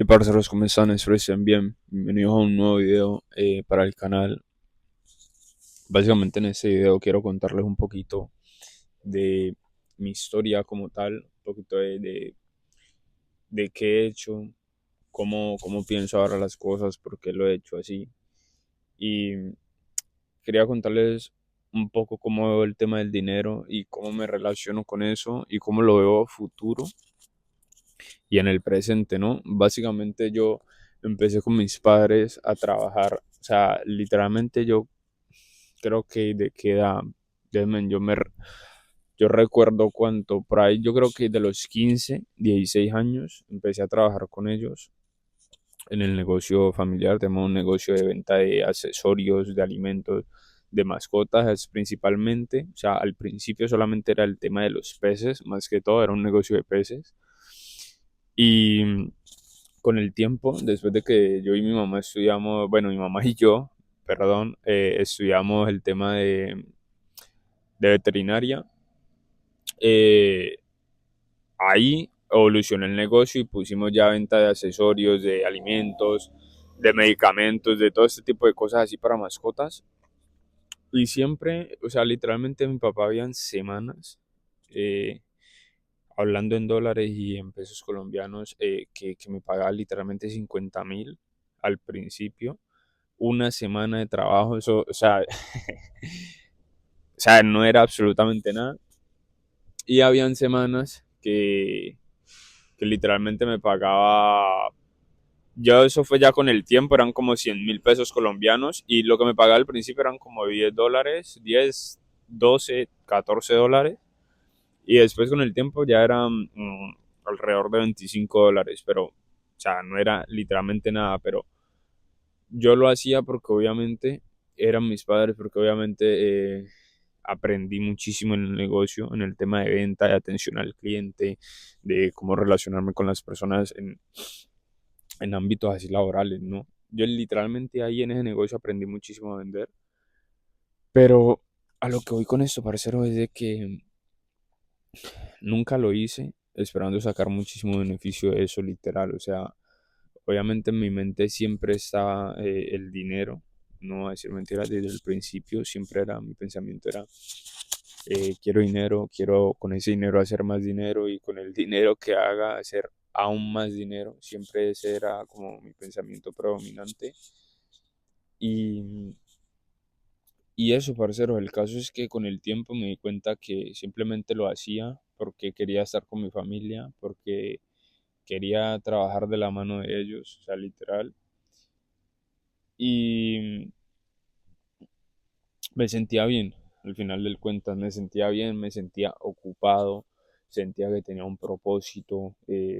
Y parceros, ¿cómo están? Espero estén bien. Bienvenidos a un nuevo video para el canal. Básicamente en este video quiero contarles un poquito de mi historia como tal, un poquito de qué he hecho, cómo pienso ahora las cosas, por qué lo he hecho así. Y quería contarles un poco cómo veo el tema del dinero y cómo me relaciono con eso y cómo lo veo a futuro y en el presente, ¿no? Básicamente yo empecé con mis padres a trabajar, o sea, literalmente yo creo que de qué edad, déjenme, yo recuerdo cuánto, por ahí yo creo que de los 15 16 años empecé a trabajar con ellos en el negocio familiar, tenemos un negocio de venta de accesorios, de alimentos, de mascotas principalmente, o sea, al principio solamente era el tema de los peces, más que todo era un negocio de peces. Y con el tiempo, después de que yo y mi mamá estudiamos, bueno, mi mamá y yo, perdón, estudiamos el tema de veterinaria, eh, ahí evolucionó el negocio y pusimos ya venta de accesorios, de alimentos, de medicamentos, de todo este tipo de cosas así para mascotas. Y siempre, o sea, literalmente mi papá habían semanas, eh, hablando en dólares y en pesos colombianos, que me pagaba literalmente 50.000 al principio, una semana de trabajo, eso, o sea, o sea, no era absolutamente nada. Y habían semanas que literalmente me pagaba, yo eso fue ya con el tiempo, eran como 100.000 pesos colombianos y lo que me pagaba al principio eran como $10, 10 12 $14 y después con el tiempo ya eran alrededor de $25, pero, o sea, no era literalmente nada, pero yo lo hacía porque obviamente eran mis padres, porque obviamente aprendí muchísimo en el negocio, en el tema de venta, de atención al cliente, de cómo relacionarme con las personas en ámbitos así laborales, ¿no? Yo literalmente ahí en ese negocio aprendí muchísimo a vender, pero a lo que voy con esto, parcero, es de que nunca lo hice esperando sacar muchísimo beneficio de eso, literal, o sea, obviamente en mi mente siempre está el dinero, no voy a decir mentiras, desde el principio siempre era, mi pensamiento era, quiero dinero, quiero con ese dinero hacer más dinero y con el dinero que haga hacer aún más dinero, siempre ese era como mi pensamiento predominante. Y, y eso, parcero, el caso es que con el tiempo me di cuenta que simplemente lo hacía porque quería estar con mi familia, porque quería trabajar de la mano de ellos, o sea, literal. Y me sentía bien, al final del cuentas me sentía bien, me sentía ocupado, sentía que tenía un propósito,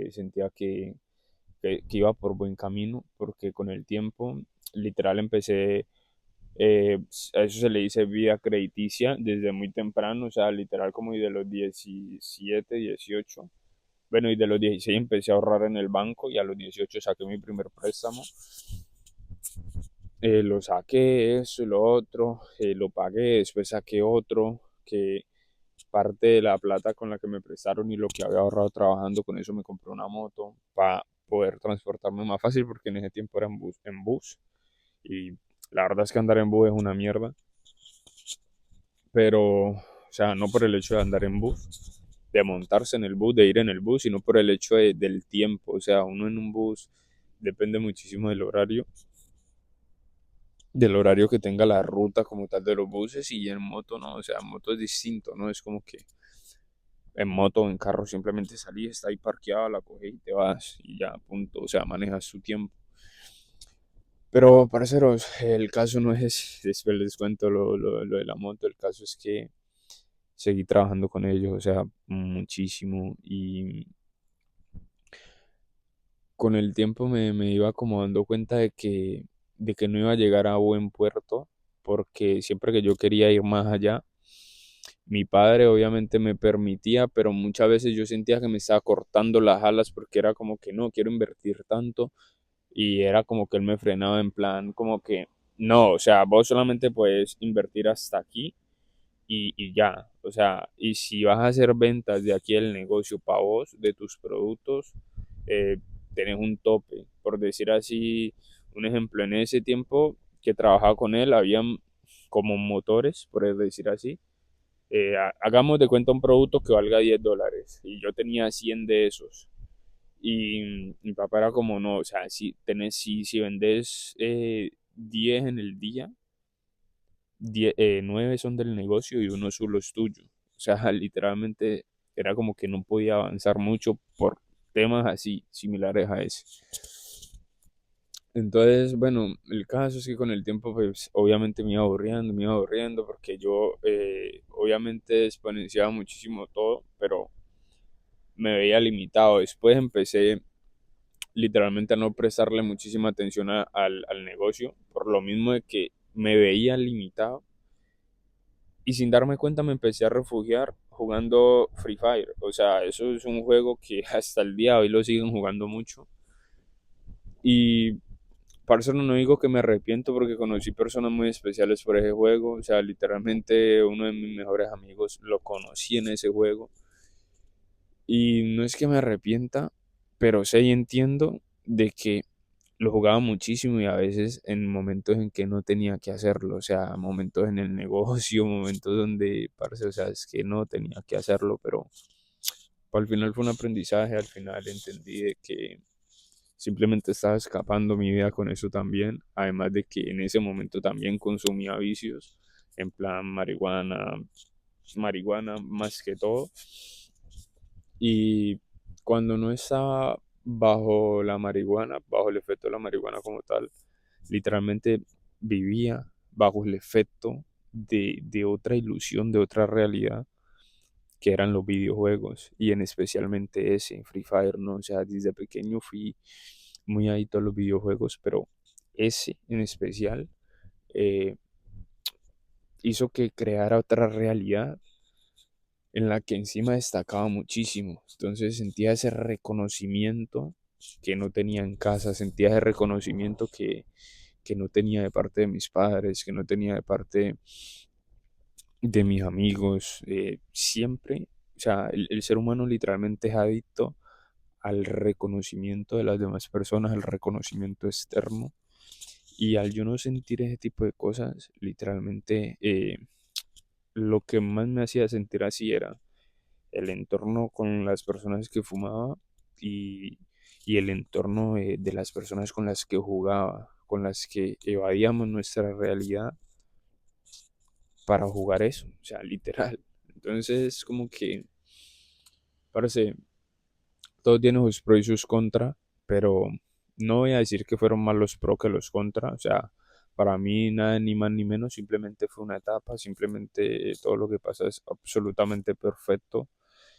sentía que iba por buen camino, porque con el tiempo, literal, empecé, a eso se le dice vida crediticia desde muy temprano, o sea, literal como y de los 17 18 bueno, y de los 16 empecé a ahorrar en el banco y a los 18 saqué mi primer préstamo. Lo saqué, eso y lo otro, lo pagué, después saqué otro, que parte de la plata con la que me prestaron y lo que había ahorrado trabajando, con eso me compré una moto para poder transportarme más fácil, porque en ese tiempo era en bus, y la verdad es que andar en bus es una mierda, pero, o sea, no por el hecho de andar en bus, de montarse en el bus, de ir en el bus, sino por el hecho del tiempo, o sea, uno en un bus depende muchísimo del horario que tenga la ruta como tal de los buses, y en moto no, o sea, en moto es distinto, ¿no? Es como que en moto o en carro simplemente salís, está ahí parqueada, la coges y te vas y ya, punto, o sea, manejas tu tiempo. Pero, parceros, el caso no es, después les cuento lo de la moto, el caso es que seguí trabajando con ellos, o sea, muchísimo, y con el tiempo me iba como dando cuenta de que no iba a llegar a buen puerto, porque siempre que yo quería ir más allá, mi padre obviamente me permitía, pero muchas veces yo sentía que me estaba cortando las alas porque era como que no, quiero invertir tanto, y era como que él me frenaba en plan como que no, o sea, vos solamente puedes invertir hasta aquí y ya, o sea, y si vas a hacer ventas de aquí el negocio para vos, de tus productos, eh, tenés un tope. Por decir así, un ejemplo, en ese tiempo que trabajaba con él, habían como motores, por decir así. Hagamos de cuenta un producto que valga $10 y yo tenía 100 de esos. Y mi papá era como, no, o sea, si vendes 10 en el día, 9 son del negocio y uno solo es tuyo. O sea, literalmente era como que no podía avanzar mucho por temas así, similares a ese. Entonces, bueno, el caso es que con el tiempo, pues obviamente me iba aburriendo, porque yo obviamente exponenciaba muchísimo todo, pero me veía limitado. Después empecé literalmente a no prestarle muchísima atención al negocio, por lo mismo de que me veía limitado y sin darme cuenta me empecé a refugiar jugando Free Fire. O sea, eso es un juego que hasta el día de hoy lo siguen jugando mucho. Y para eso no digo que me arrepiento, porque conocí personas muy especiales por ese juego. O sea, literalmente uno de mis mejores amigos lo conocí en ese juego. Y no es que me arrepienta, pero sé y entiendo de que lo jugaba muchísimo y a veces en momentos en que no tenía que hacerlo, o sea, momentos en el negocio, momentos donde, parce, o sea, es que no tenía que hacerlo, pero al final fue un aprendizaje, al final entendí de que simplemente estaba escapando mi vida con eso también, además de que en ese momento también consumía vicios, en plan marihuana más que todo, y cuando no estaba bajo la marihuana, bajo el efecto de la marihuana como tal, literalmente vivía bajo el efecto de otra ilusión, de otra realidad, que eran los videojuegos, y en especialmente ese, Free Fire, ¿no? O sea, desde pequeño fui muy adicto a los videojuegos, pero ese en especial eh, hizo que creara otra realidad en la que encima destacaba muchísimo. Entonces sentía ese reconocimiento que no tenía en casa, sentía ese reconocimiento que no tenía de parte de mis padres, que no tenía de parte de mis amigos. Siempre, o sea, el ser humano literalmente es adicto al reconocimiento de las demás personas, al reconocimiento externo. Y al yo no sentir ese tipo de cosas, literalmente lo que más me hacía sentir así era el entorno con las personas que fumaba, y, y el entorno de las personas con las que jugaba, con las que evadíamos nuestra realidad para jugar eso, o sea, literal. Entonces, como que, parece, todo tiene sus pros y sus contras, pero no voy a decir que fueron más los pros que los contras, o sea, para mí nada ni más ni menos, simplemente fue una etapa, simplemente todo lo que pasa es absolutamente perfecto.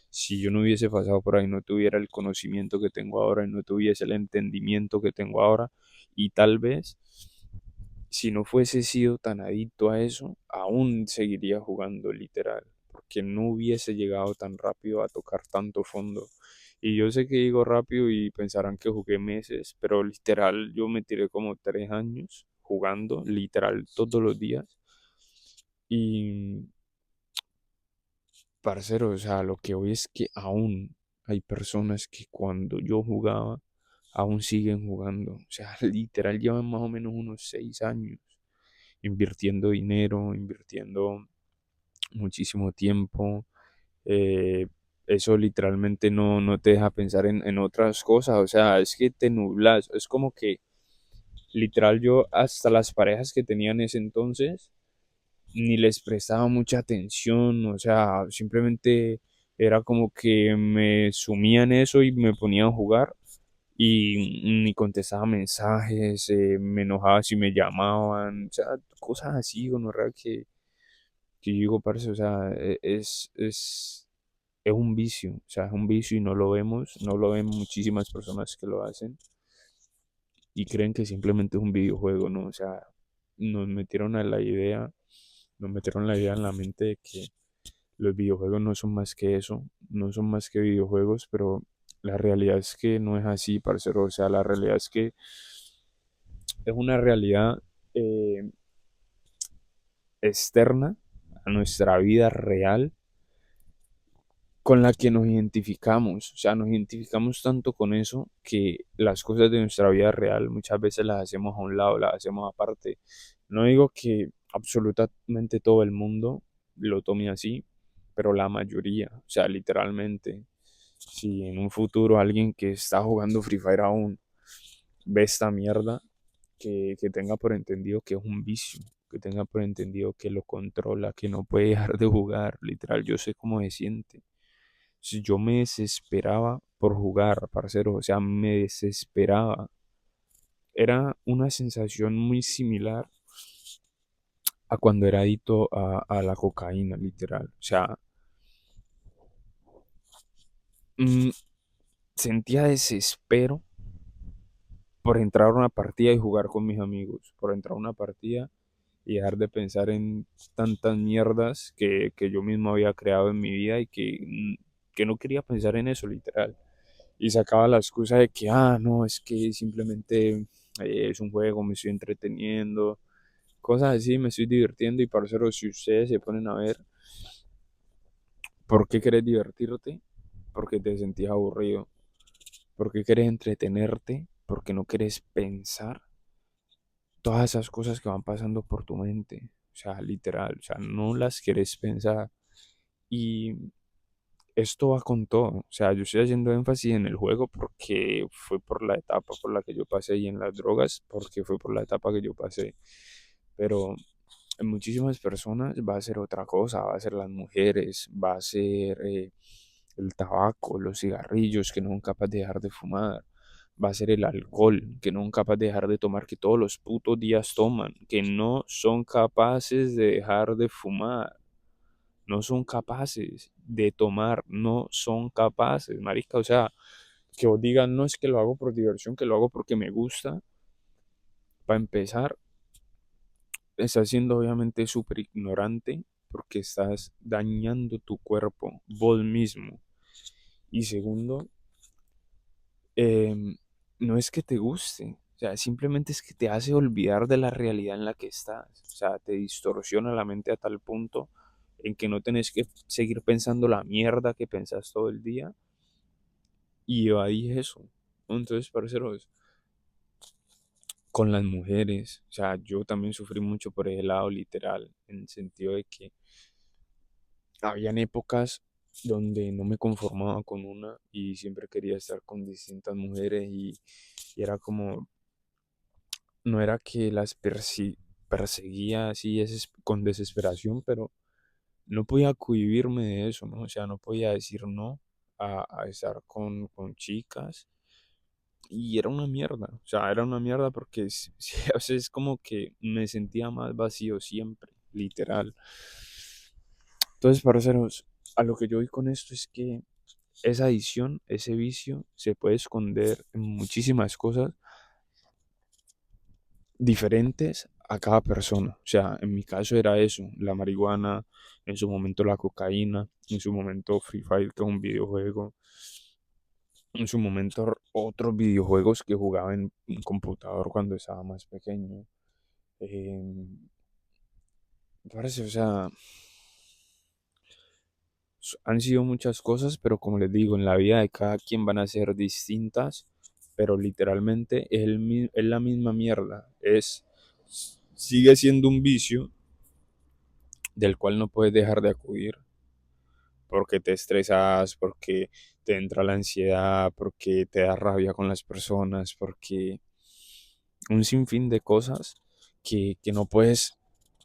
Si yo no hubiese pasado por ahí, no tuviera el conocimiento que tengo ahora y no tuviese el entendimiento que tengo ahora, y tal vez si no fuese sido tan adicto a eso, aún seguiría jugando literal, porque no hubiese llegado tan rápido a tocar tanto fondo. Y yo sé que digo rápido y pensarán que jugué meses, pero literal yo me tiré como 3 años jugando, literal todos los días. Y, parcero, o sea, lo que hoy es que aún hay personas que cuando yo jugaba, aún siguen jugando. O sea, literal llevan más o menos unos 6 años invirtiendo dinero, invirtiendo muchísimo tiempo. eh, Eso literalmente no te deja pensar en otras cosas. O sea, es que te nublas. Es como que literal yo hasta las parejas que tenía en ese entonces ni les prestaba mucha atención. O sea, simplemente era como que me sumía en eso y me ponía a jugar. Y ni contestaba mensajes, me enojaba si me llamaban, o sea, cosas así, gonorrea, que yo digo, parce, o sea, es un vicio, o sea, es un vicio y no lo vemos, no lo ven muchísimas personas que lo hacen y creen que simplemente es un videojuego, ¿no? O sea, nos metieron a la idea, nos metieron la idea en la mente de que los videojuegos no son más que eso, no son más que videojuegos, pero la realidad es que no es así, parcero, o sea, la realidad es que es una realidad eh, externa a nuestra vida real, con la que nos identificamos. O sea, nos identificamos tanto con eso que las cosas de nuestra vida real muchas veces las hacemos a un lado, las hacemos aparte. No digo que absolutamente todo el mundo lo tome así, pero la mayoría, o sea, literalmente, si en un futuro alguien que está jugando Free Fire aún ve esta mierda, que tenga por entendido que es un vicio, que tenga por entendido que lo controla, que no puede dejar de jugar, literal, yo sé cómo se siente. Si yo me desesperaba por jugar, parcero, o sea, me desesperaba. Era una sensación muy similar a cuando era adicto a la cocaína, literal. O sea, mm, sentía desespero por entrar a una partida y jugar con mis amigos, por entrar a una partida y dejar de pensar en tantas mierdas que yo mismo había creado en mi vida y que no quería pensar en eso, literal. Y sacaba la excusa de que, no, es que simplemente es un juego, me estoy entreteniendo, cosas así, me estoy divirtiendo. Y parceros, si ustedes se ponen a ver por qué querés divertirte, porque te sentías aburrido, por qué querés entretenerte, porque no querés pensar todas esas cosas que van pasando por tu mente, o sea, literal, o sea, no las querés pensar. Y esto va con todo. O sea, yo estoy haciendo énfasis en el juego porque fue por la etapa por la que yo pasé y en las drogas porque fue por la etapa que yo pasé. Pero en muchísimas personas va a ser otra cosa, va a ser las mujeres, va a ser el tabaco, los cigarrillos que no son capaces de dejar de fumar, va a ser el alcohol que no son capaces de dejar de tomar, que todos los putos días toman, que no son capaces de dejar de fumar, no son capaces de tomar, no son capaces, marica, o sea, que vos digan, no es que lo hago por diversión, que lo hago porque me gusta, para empezar, estás siendo obviamente súper ignorante porque estás dañando tu cuerpo vos mismo. Y segundo, em, no es que te guste, o sea, simplemente es que te hace olvidar de la realidad en la que estás, o sea, te distorsiona la mente a tal punto en que no tenés que seguir pensando la mierda que pensás todo el día y evadís eso. Entonces, parceros, con las mujeres, o sea, yo también sufrí mucho por ese lado literal, en el sentido de que habían épocas donde no me conformaba con una y siempre quería estar con distintas mujeres y era como, no era que las perseguía así con desesperación, pero no podía cohibirme de eso, ¿no? O sea, no podía decir no a estar con chicas. Y era una mierda, o sea, era una mierda porque o sea, es como que me sentía más vacío siempre, literal. Entonces, parceros, a lo que yo voy con esto es que esa adicción, ese vicio, se puede esconder en muchísimas cosas diferentes a cada persona. O sea, en mi caso era eso, la marihuana, en su momento la cocaína, en su momento Free Fire, que es un videojuego, en su momento otros videojuegos que jugaba en computador cuando estaba más pequeño. Eh, Parece, o sea, han sido muchas cosas, pero como les digo, en la vida de cada quien van a ser distintas, pero literalmente es la misma mierda. Sigue siendo un vicio del cual no puedes dejar de acudir porque te estresas, porque te entra la ansiedad, porque te da rabia con las personas, porque un sinfín de cosas que no puedes,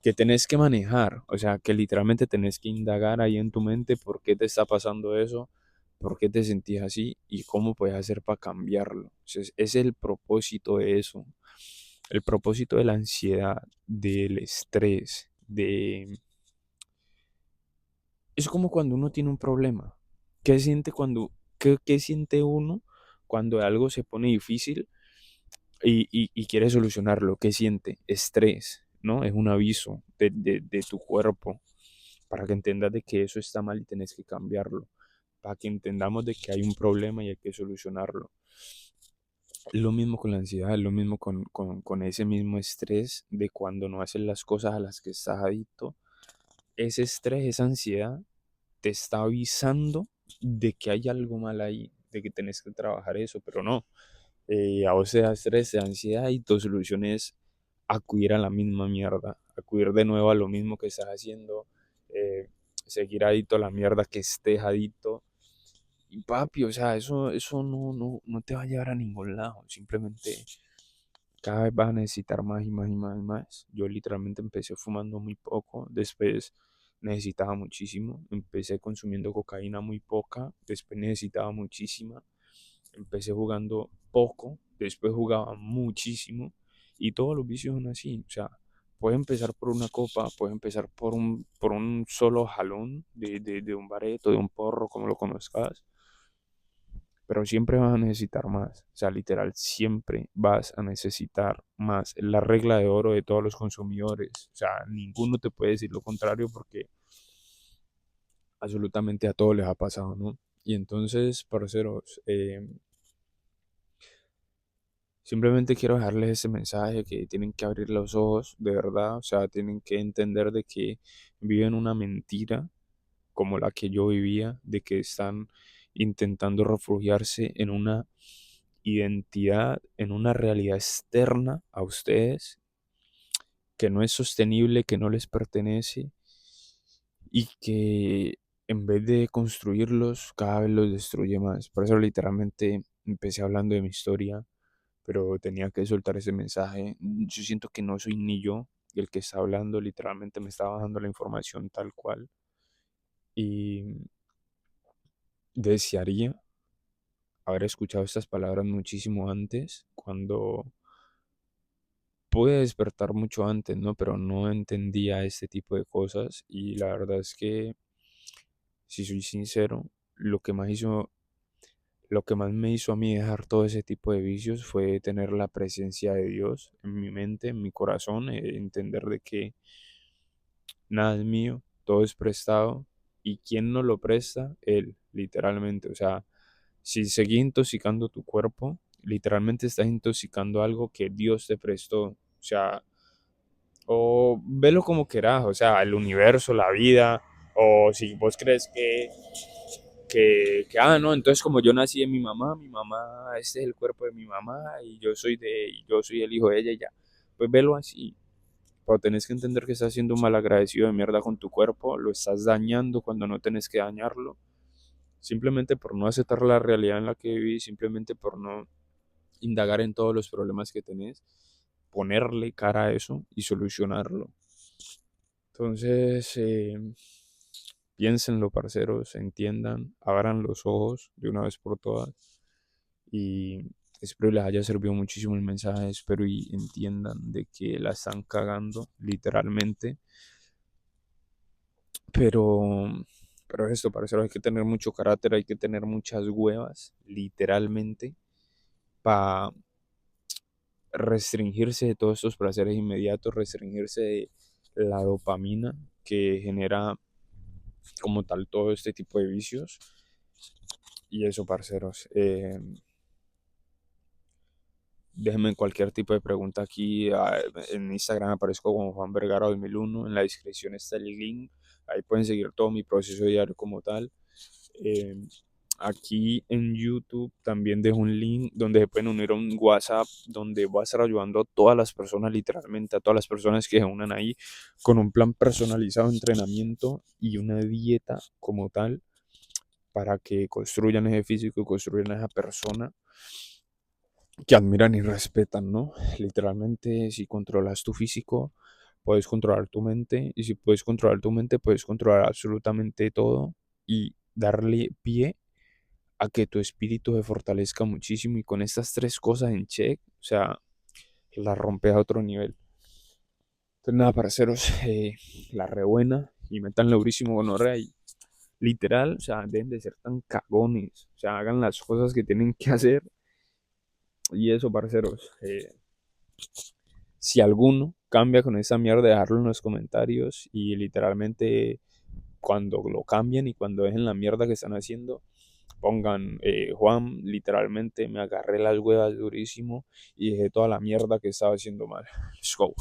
que tenés que manejar, o sea, que literalmente tenés que indagar ahí en tu mente por qué te está pasando eso, por qué te sentís así y cómo puedes hacer para cambiarlo. Ese es el propósito de eso, el propósito de la ansiedad, del estrés, de... Es como cuando uno tiene un problema. ¿Qué siente qué siente uno cuando algo se pone difícil y quieres solucionarlo? ¿Qué siente? Estrés, ¿no? Es un aviso de tu cuerpo para que entendas de que eso está mal y tenés que cambiarlo, para que entendamos de que hay un problema y hay que solucionarlo. Es lo mismo con la ansiedad, es lo mismo con ese mismo estrés de cuando no haces las cosas a las que estás adicto. Ese estrés, esa ansiedad te está avisando de que hay algo mal ahí, de que tenés que trabajar eso, pero no. A vos te da estrés, te da ansiedad y tu solución es acudir a la misma mierda, acudir de nuevo a lo mismo que estás haciendo, eh, seguir adicto a la mierda que estés adicto. Y papi, o sea, eso no te va a llevar a ningún lado, simplemente cada vez vas a necesitar más y más y más y más. Yo literalmente empecé fumando muy poco, después necesitaba muchísimo, empecé consumiendo cocaína muy poca, después necesitaba muchísima, empecé jugando poco, después jugaba muchísimo y todos los vicios son así, o sea, puedes empezar por una copa, puedes empezar por un solo jalón de un bareto, de un porro, como lo conozcas, pero siempre vas a necesitar más. O sea, literal, siempre vas a necesitar más. Es la regla de oro de todos los consumidores. O sea, ninguno te puede decir lo contrario porque absolutamente a todos les ha pasado, ¿no? Y entonces, parceros, simplemente quiero dejarles ese mensaje que tienen que abrir los ojos, de verdad. O sea, tienen que entender de que viven una mentira como la que yo vivía, de que están intentando refugiarse en una identidad, en una realidad externa a ustedes, que no es sostenible, que no les pertenece y que en vez de construirlos, cada vez los destruye más. Por eso literalmente empecé hablando de mi historia, pero tenía que soltar ese mensaje. Yo siento que no soy ni yo el que está hablando, literalmente me estaba dando la información tal cual. Y desearía haber escuchado estas palabras muchísimo antes, cuando pude despertar mucho antes, ¿no? Pero no entendía este tipo de cosas y la verdad es que, si soy sincero, lo que más hizo, lo que más me hizo a mí dejar todo ese tipo de vicios fue tener la presencia de Dios en mi mente, en mi corazón, entender de que nada es mío, todo es prestado y quien no lo presta, Él, literalmente. O sea, si seguís intoxicando tu cuerpo, literalmente estás intoxicando algo que Dios te prestó. O sea, o velo como querás, o sea, el universo, la vida, o si vos crees no, entonces como yo nací de mi mamá, este es el cuerpo de mi mamá y yo soy el hijo de ella y ya. Pues velo así, pero tenés que entender que estás siendo un malagradecido de mierda con tu cuerpo, lo estás dañando cuando no tenés que dañarlo, simplemente por no aceptar la realidad en la que vivís, simplemente por no indagar en todos los problemas que tenés, ponerle cara a eso y solucionarlo. Entonces, piénsenlo, parceros, entiendan, abran los ojos de una vez por todas y espero les haya servido muchísimo el mensaje, espero y entiendan de que la están cagando literalmente, pero pero esto, parceros, hay que tener mucho carácter, hay que tener muchas huevas, literalmente, para restringirse de todos estos placeres inmediatos, restringirse de la dopamina que genera como tal todo este tipo de vicios. Y eso, parceros. Déjenme cualquier tipo de pregunta aquí. En Instagram aparezco como Juan Vergara 2001. En la descripción está el link. Ahí pueden seguir todo mi proceso diario como tal. Eh, Aquí en YouTube también dejo un link donde se pueden unir a un WhatsApp donde voy a estar ayudando a todas las personas, literalmente a todas las personas que se unan ahí con un plan personalizado de entrenamiento y una dieta como tal para que construyan ese físico y construyan esa persona que admiran y respetan, ¿no? Literalmente, si controlas tu físico, puedes controlar tu mente, y si puedes controlar tu mente, puedes controlar absolutamente todo y darle pie a que tu espíritu se fortalezca muchísimo y con estas tres cosas en check, o sea, la rompes a otro nivel. Entonces, nada, parceros, la rebuena y metan durísimo gonorrea y literal, o sea, deben de ser tan cagones, o sea, hagan las cosas que tienen que hacer y eso, parceros. Si alguno cambia con esa mierda, dejarlo en los comentarios y literalmente cuando lo cambien y cuando dejen la mierda que están haciendo, pongan Juan, literalmente me agarré las huevas durísimo y dejé toda la mierda que estaba haciendo mal. Let's go.